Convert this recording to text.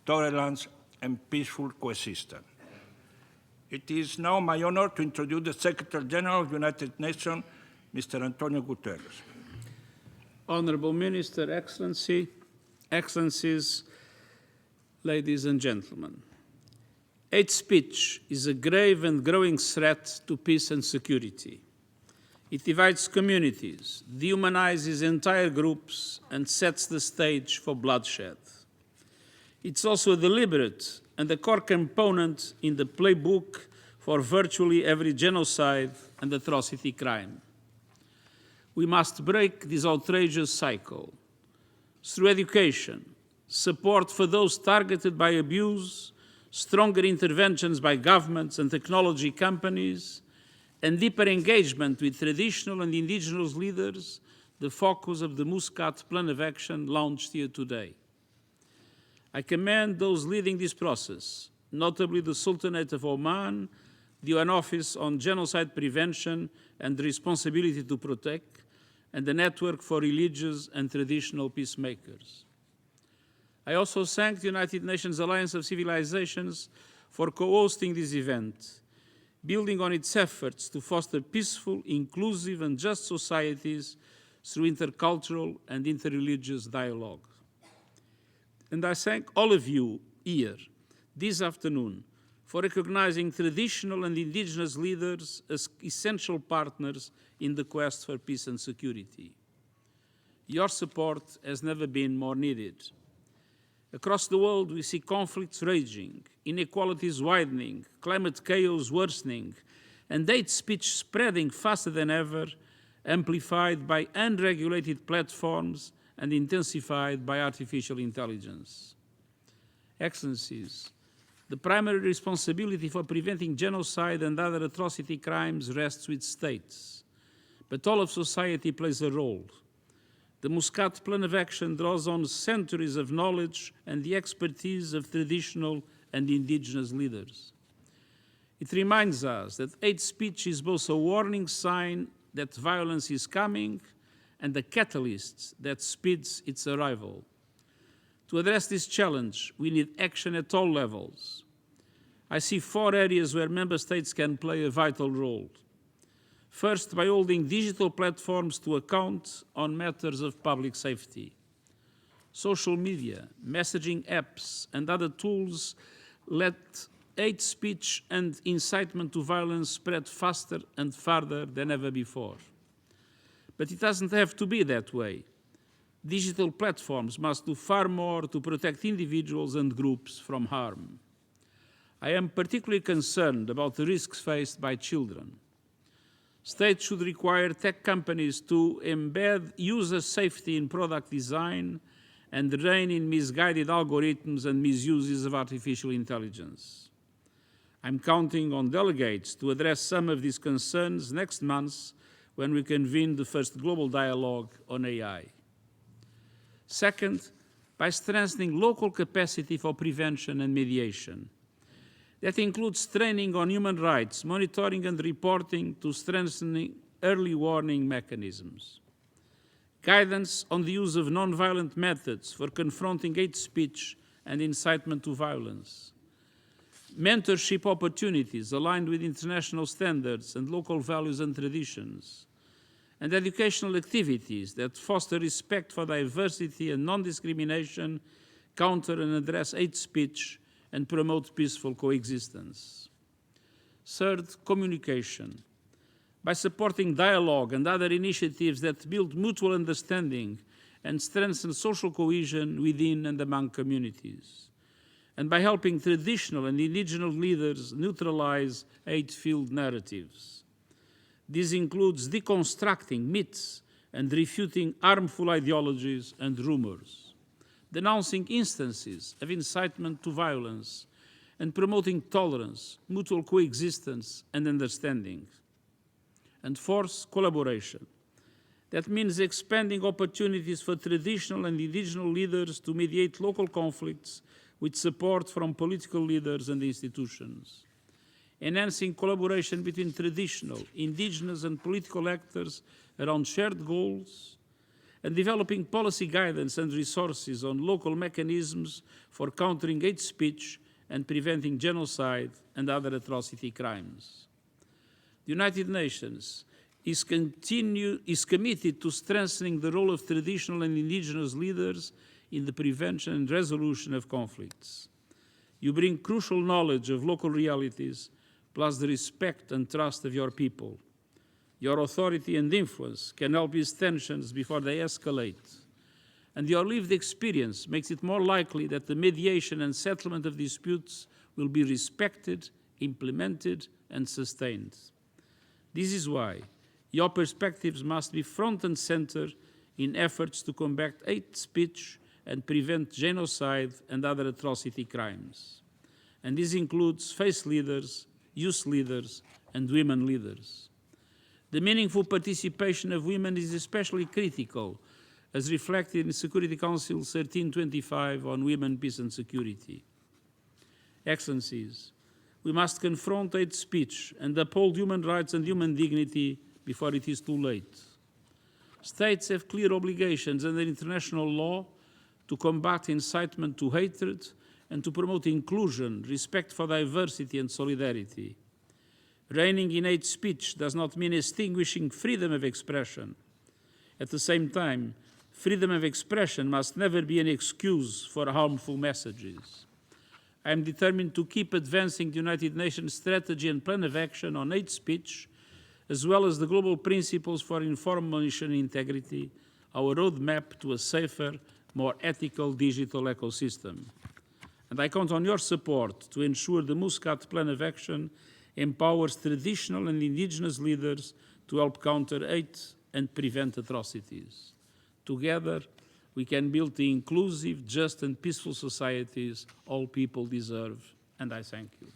tolerance, and peaceful coexistence. It is now my honor to introduce the Secretary General of the United Nations, Mr. António Guterres. Honorable Minister, Excellencies, ladies and gentlemen. Hate speech is a grave and growing threat to peace and security. It divides communities, dehumanizes entire groups, and sets the stage for bloodshed. It's also a deliberate and a core component in the playbook for virtually every genocide and atrocity crime. We must break this outrageous cycle through education, support for those targeted by abuse, stronger interventions by governments and technology companies, and deeper engagement with traditional and indigenous leaders, the focus of the Muscat Plan of Action launched here today. I commend those leading this process, notably the Sultanate of Oman, the UN Office on Genocide Prevention and the Responsibility to Protect, and the Network for Religious and Traditional Peacemakers. I also thank the United Nations Alliance of Civilizations for co-hosting this event, building on its efforts to foster peaceful, inclusive, and just societies through intercultural and interreligious dialogue. And I thank all of you here this afternoon for recognizing traditional and indigenous leaders as essential partners in the quest for peace and security. Your support has never been more needed. Across the world, we see conflicts raging, inequalities widening, climate chaos worsening, and hate speech spreading faster than ever, amplified by unregulated platforms and intensified by artificial intelligence. Excellencies, the primary responsibility for preventing genocide and other atrocity crimes rests with states, but all of society plays a role. The Muscat Plan of Action draws on centuries of knowledge and the expertise of traditional and indigenous leaders. It reminds us that hate speech is both a warning sign that violence is coming and a catalyst that speeds its arrival. To address this challenge, we need action at all levels. I see 4 areas where member states can play a vital role. First, by holding digital platforms to account on matters of public safety. Social media, messaging apps, and other tools let hate speech and incitement to violence spread faster and farther than ever before. But it doesn't have to be that way. Digital platforms must do far more to protect individuals and groups from harm. I am particularly concerned about the risks faced by children. States should require tech companies to embed user safety in product design and rein in misguided algorithms and misuses of artificial intelligence. I'm counting on delegates to address some of these concerns next month when we convene the first global dialogue on AI. Second, by strengthening local capacity for prevention and mediation. That includes training on human rights, monitoring and reporting to strengthening early warning mechanisms. Guidance on the use of nonviolent methods for confronting hate speech and incitement to violence. Mentorship opportunities aligned with international standards and local values and traditions. And educational activities that foster respect for diversity and non-discrimination, counter and address hate speech, and promote peaceful coexistence. Third, communication. By supporting dialogue and other initiatives that build mutual understanding and strengthen social cohesion within and among communities. And by helping traditional and indigenous leaders neutralize hate-filled narratives. This includes deconstructing myths and refuting harmful ideologies and rumors, denouncing instances of incitement to violence, and promoting tolerance, mutual coexistence, and understanding. And fourth, collaboration. That means expanding opportunities for traditional and indigenous leaders to mediate local conflicts with support from political leaders and institutions. Enhancing collaboration between traditional, indigenous, and political actors around shared goals, and developing policy guidance and resources on local mechanisms for countering hate speech and preventing genocide and other atrocity crimes. The United Nations is committed to strengthening the role of traditional and indigenous leaders in the prevention and resolution of conflicts. You bring crucial knowledge of local realities, plus the respect and trust of your people. Your authority and influence can help ease tensions before they escalate. And your lived experience makes it more likely that the mediation and settlement of disputes will be respected, implemented, and sustained. This is why your perspectives must be front and center in efforts to combat hate speech and prevent genocide and other atrocity crimes. And this includes faith leaders, youth leaders, and women leaders. The meaningful participation of women is especially critical, as reflected in Security Council 1325 on Women, Peace and Security. Excellencies, we must confront hate speech and uphold human rights and human dignity before it is too late. States have clear obligations under international law to combat incitement to hatred and to promote inclusion, respect for diversity and solidarity. Reining in hate speech does not mean extinguishing freedom of expression. At the same time, freedom of expression must never be an excuse for harmful messages. I am determined to keep advancing the United Nations strategy and plan of action on hate speech, as well as the global principles for information integrity, our roadmap to a safer, more ethical digital ecosystem. And I count on your support to ensure the Muscat Plan of Action empowers traditional and indigenous leaders to help counter hate and prevent atrocities. Together, we can build the inclusive, just, and peaceful societies all people deserve, and I thank you.